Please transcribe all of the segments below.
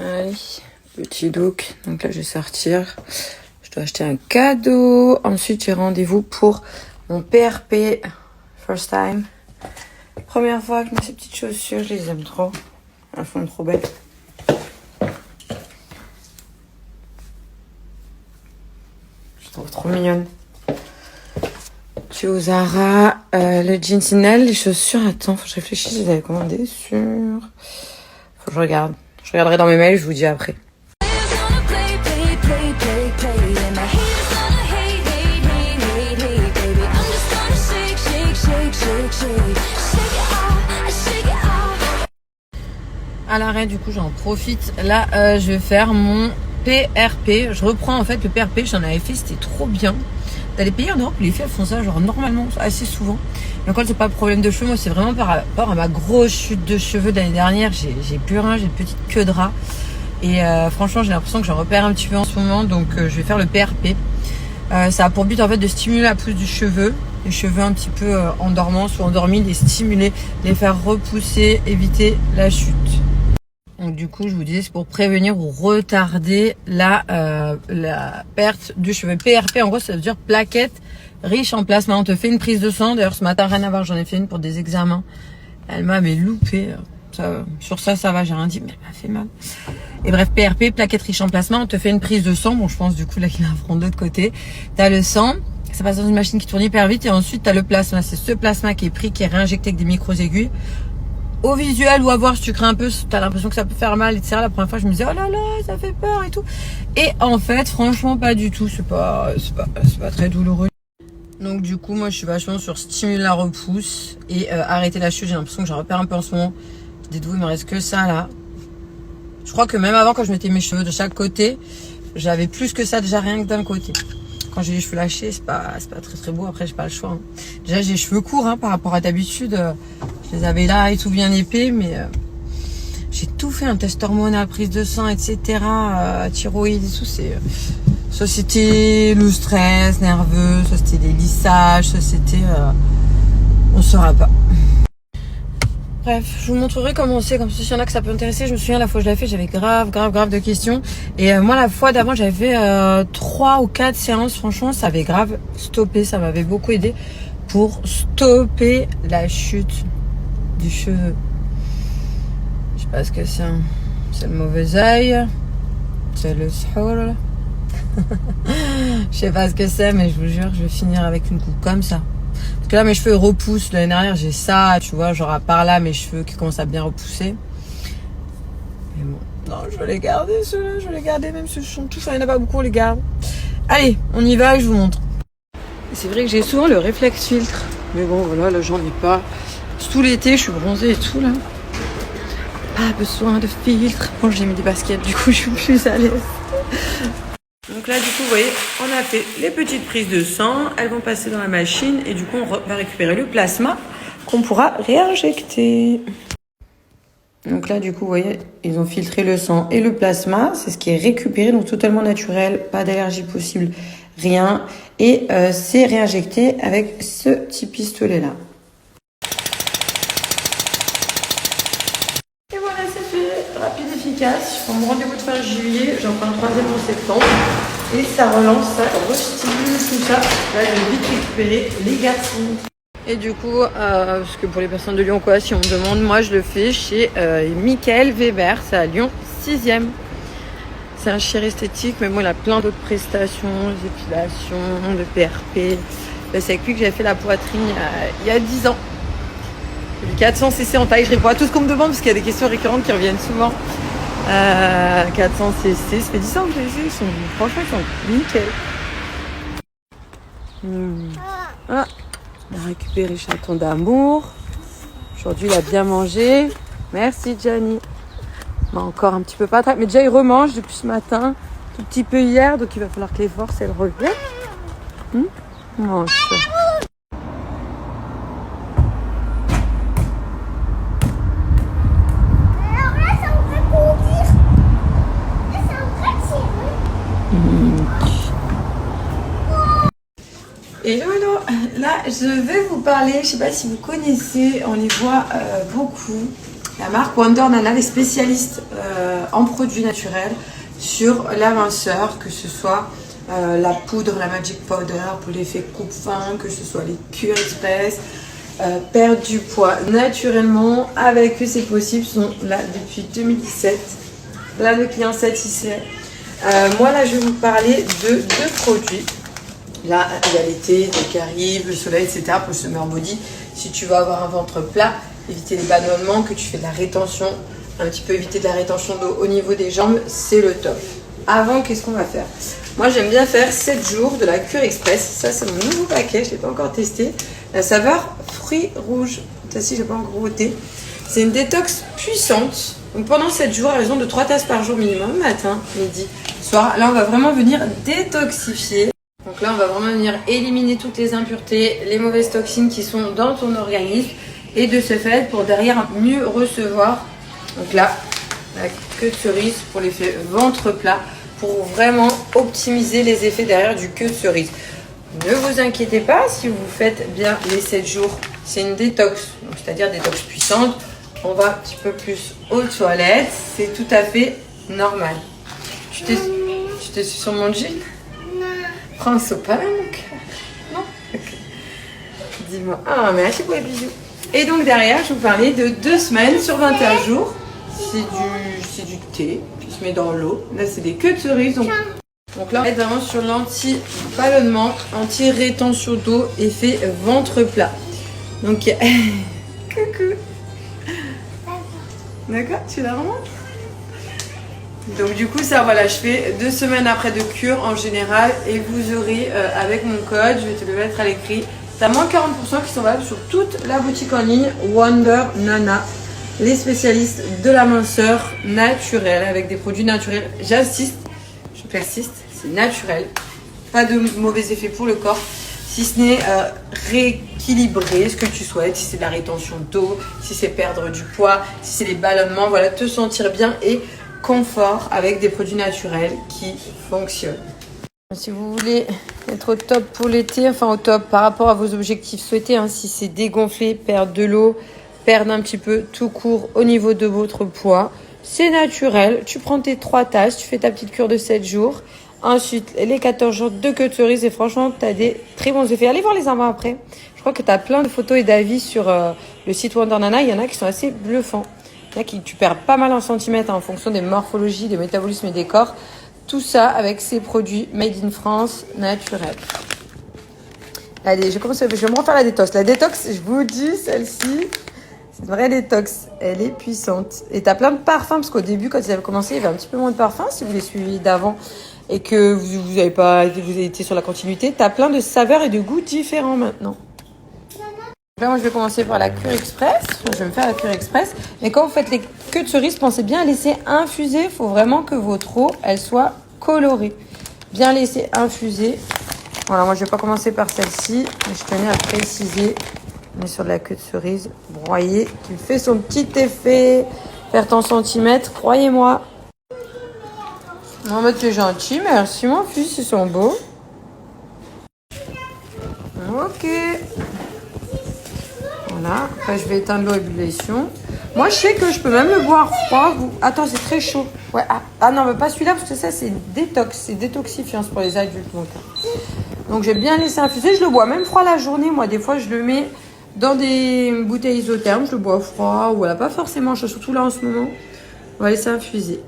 Allez, petit look. Donc là, je vais sortir. Je dois acheter un cadeau. Ensuite, j'ai rendez-vous pour mon PRP. First time. Première fois que je mets ces petites chaussures. Je les aime trop. Elles sont trop belles. Je trouve trop mignonne. Je suis au Zara. Le jeans Inel, les chaussures. Attends, faut que je réfléchisse. Je les avais commandées sur... Faut que je regarde. Je regarderai dans mes mails, je vous dis après. À l'arrêt, du coup, j'en profite. Là, je vais faire mon PRP. Je reprends en fait le PRP. J'en avais fait, c'était trop bien. Dans les pays en Europe, les filles font ça genre normalement assez souvent. Mais encore, c'est pas le problème de cheveux. Moi, c'est vraiment par rapport à ma grosse chute de cheveux d'année dernière. J'ai plus rien, j'ai une petite queue de rat. Et franchement, j'ai l'impression que j'en repère un petit peu en ce moment. Donc, je vais faire le PRP. Ça a pour but en fait de stimuler la pousse du cheveu. Les cheveux un petit peu en dormance ou endormis, les stimuler, les faire repousser, éviter la chute. Donc du coup, je vous disais, c'est pour prévenir ou retarder la perte du cheveu. PRP, en gros, ça veut dire plaquette riche en plasma. On te fait une prise de sang. D'ailleurs, ce matin, rien à voir, j'en ai fait une pour des examens. Elle m'avait loupé. Sur ça va, j'ai rien dit, mais elle m'a fait mal. Et bref, PRP, plaquette riche en plasma. On te fait une prise de sang. Bon, je pense du coup, là, qu'il va prendre de l'autre côté. T'as le sang. Ça passe dans une machine qui tourne hyper vite. Et ensuite, t'as le plasma. C'est ce plasma qui est pris, qui est réinjecté avec des micro-aiguilles. Au visuel ou à voir, si tu crains un peu, t'as l'impression que ça peut faire mal, etc. La première fois, je me disais, oh là là, ça fait peur et tout. Et en fait, franchement, pas du tout. C'est pas très douloureux. Donc, du coup, moi, je suis vachement sur stimuler la repousse et arrêter la chute. J'ai l'impression que j'en repère un peu en ce moment. Dites-vous, il me reste que ça, là. Je crois que même avant, quand je mettais mes cheveux de chaque côté, j'avais plus que ça, déjà rien que d'un côté. Quand j'ai les cheveux lâchés, c'est pas très très beau. Après, j'ai pas le choix. Hein. Déjà, j'ai les cheveux courts par rapport à d'habitude. Je les avais là et tout bien épais, mais j'ai tout fait, un test hormonal, prise de sang, etc. Thyroïde et tout. Soit c'était le stress nerveux, soit c'était des lissages, soit c'était... on saura pas. Bref, je vous montrerai comment c'est, comme ça, s'il y en a que ça peut intéresser. Je me souviens, la fois que je l'ai fait, j'avais grave de questions. Et moi, la fois d'avant, j'avais fait 3 ou 4 séances. Franchement, ça avait grave stoppé. Ça m'avait beaucoup aidé pour stopper la chute du cheveu. Je sais pas ce que c'est. C'est le mauvais œil. C'est le sahur. Je sais pas ce que c'est, mais je vous jure, je vais finir avec une coupe comme ça. Parce que là, mes cheveux repoussent. L'année dernière, j'ai ça, tu vois, genre à part là, mes cheveux qui commencent à bien repousser. Mais bon, non, je vais les garder, ceux-là. Je vais les garder, même si je chante tout ça. Il n'y en a pas beaucoup, on les garde. Allez, on y va et je vous montre. C'est vrai que j'ai souvent le réflexe filtre. Mais bon, voilà, là, j'en ai pas. Tout l'été, je suis bronzée et tout, là. Pas besoin de filtre. Bon, j'ai mis des baskets, du coup, je suis plus à l'aise. Donc là, du coup, vous voyez, on a fait les petites prises de sang. Elles vont passer dans la machine et du coup, on va récupérer le plasma qu'on pourra réinjecter. Donc là, du coup, vous voyez, ils ont filtré le sang et le plasma. C'est ce qui est récupéré, donc totalement naturel, pas d'allergie possible, rien. Et c'est réinjecté avec ce petit pistolet-là. Et voilà, c'est fait. Rapide, efficace. Je prends mon rendez-vous de fin juillet. J'en prends un 3e en septembre. Et ça relance, ça restimule tout ça. Là, je vais vite récupérer les garçons. Et du coup, parce que pour les personnes de Lyon, quoi, si on me demande, moi, je le fais chez Michael Weber. C'est à Lyon 6e. C'est un chir esthétique, mais bon, il a plein d'autres prestations, d'épilations, de PRP. C'est avec lui que j'avais fait la poitrine il y a 10 ans. J'ai du 400 cc en taille. Je réponds à tout ce qu'on me demande parce qu'il y a des questions récurrentes qui reviennent souvent. 400 cc, ça fait 10 ans que je les ai. Franchement, ils sont nickel. Ah, on a récupéré chaton d'amour. Aujourd'hui, il a bien mangé. Merci, Gianni. Mais encore un petit peu pas très. Mais déjà, il remange depuis ce matin. Tout petit peu hier, donc il va falloir que les forces, elles reviennent. Mange ça. Hello, hello. Là, je vais vous parler, je sais pas si vous connaissez, on les voit beaucoup. La marque Wonder Nana est spécialiste en produits naturels sur la minceur, que ce soit la poudre, la Magic Powder pour l'effet coupe-fin, que ce soit les cures express, perdre du poids naturellement avec eux c'est possible, sont là depuis 2017, plein de clients satisfaits. Moi là je vais vous parler de deux produits. Là il y a l'été qui arrive, le soleil etc. pour le summer body. Si tu veux avoir un ventre plat, éviter les ballonnements, que tu fais de la rétention, un petit peu éviter de la rétention d'eau au niveau des jambes, c'est le top. Avant, qu'est-ce qu'on va faire? Moi j'aime bien faire 7 jours de la cure express. Ça c'est mon nouveau paquet, je ne l'ai pas encore testé. La saveur fruits rouges. Ça si je n'ai pas encore goûté. C'est une détox puissante. Donc pendant 7 jours à raison de 3 tasses par jour minimum, matin, midi, soir. Là on va vraiment venir détoxifier. Donc là on va vraiment venir éliminer toutes les impuretés, les mauvaises toxines qui sont dans ton organisme. Et de ce fait pour derrière mieux recevoir. Donc là, la queue de cerise pour l'effet ventre plat. Pour vraiment optimiser les effets derrière du queue de cerise. Ne vous inquiétez pas, si vous faites bien les 7 jours, c'est une détox, c'est-à-dire détox puissante. On va un petit peu plus aux toilettes, c'est tout à fait normal. Tu t'es sur mon jean? Non. Prends un sopalin, mon cœur. Non? Ok. Dis-moi. Ah, merci pour les bisous. Et donc derrière, je vais vous parler de 2 semaines sur 21 jours. C'est du thé qui se met dans l'eau. Là, c'est des queues de cerise. Donc là, on va être vraiment sur l'anti-ballonnement, anti-rétention d'eau, effet ventre plat. Donc, coucou. D'accord, tu la remontes? Donc du coup, ça, voilà, je fais 2 semaines après de cure en général. Et vous aurez, avec mon code, je vais te le mettre à l'écrit, t'as moins 40% qui sont valables sur toute la boutique en ligne Wonder Nana. Les spécialistes de la minceur naturelle avec des produits naturels. J'insiste, je persiste, c'est naturel. Pas de mauvais effets pour le corps, si ce n'est rééquilibrer ce que tu souhaites. Si c'est de la rétention d'eau, si c'est perdre du poids, si c'est les ballonnements, voilà, te sentir bien et confort avec des produits naturels qui fonctionnent. Si vous voulez être au top pour l'été, enfin au top par rapport à vos objectifs souhaités, hein, si c'est dégonfler, perdre de l'eau, perdre un petit peu tout court au niveau de votre poids. C'est naturel. Tu prends tes 3 tasses, tu fais ta petite cure de 7 jours. Ensuite, les 14 jours de queue de cerise et franchement, tu as des très bons effets. Allez voir les avant après. Je crois que tu as plein de photos et d'avis sur le site Wonder Nana. Il y en a qui sont assez bluffants. Il y en a qui tu perds pas mal en centimètres en fonction des morphologies, des métabolismes et des corps. Tout ça avec ces produits made in France naturels. Allez, je vais me refaire la détox. La détox, je vous dis, celle-ci, c'est une vraie détox. Elle est puissante. Et t'as plein de parfums, parce qu'au début, quand ils avaient commencé, il y avait un petit peu moins de parfums, si vous les suiviez d'avant, et que vous avez été sur la continuité. T'as plein de saveurs et de goûts différents maintenant. Là, moi, je vais commencer par la cure express. Je vais me faire la cure express. Mais quand vous faites les queues de cerise, pensez bien à laisser infuser. Il faut vraiment que votre eau, elle soit colorée. Bien laisser infuser. Voilà, moi, je vais pas commencer par celle-ci. Mais je tenais à préciser. On est sur de la queue de cerise broyée qui fait son petit effet. Perte en centimètres, croyez-moi. Mohamed, t'es gentil. Merci, mon fils. Ils sont beaux. Ok. Voilà. Après, je vais éteindre l'eau à ébullition. Moi, je sais que je peux même le boire froid. Attends, c'est très chaud. Ouais. Ah non, mais pas celui-là parce que ça, c'est détox. C'est détoxifiant pour les adultes. Donc, j'ai bien laissé infuser. Je le bois même froid la journée. Moi, des fois, je le mets dans des bouteilles isothermes. Je le bois froid. Ou voilà, pas forcément chaud. Surtout là, en ce moment. On va laisser infuser.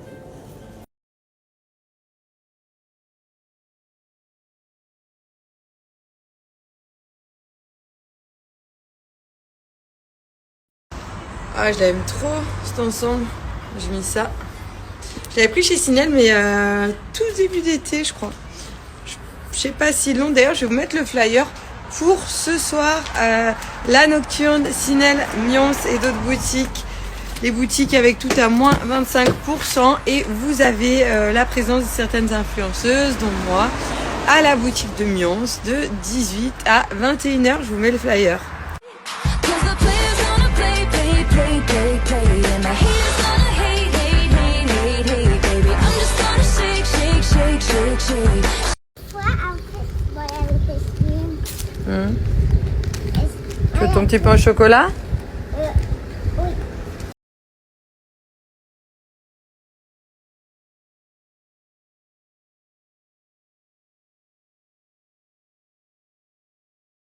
Ah, je l'aime trop, cet ensemble. J'ai mis ça. Je l'avais pris chez Sinel, mais tout début d'été, je crois. Je sais pas si long. D'ailleurs, je vais vous mettre le flyer pour ce soir. La Nocturne, Sinel, Mions et d'autres boutiques. Les boutiques avec tout à moins 25%. Et vous avez la présence de certaines influenceuses, dont moi, à la boutique de Mions de 18 à 21h. Je vous mets le flyer. Tu veux ton petit pain au chocolat?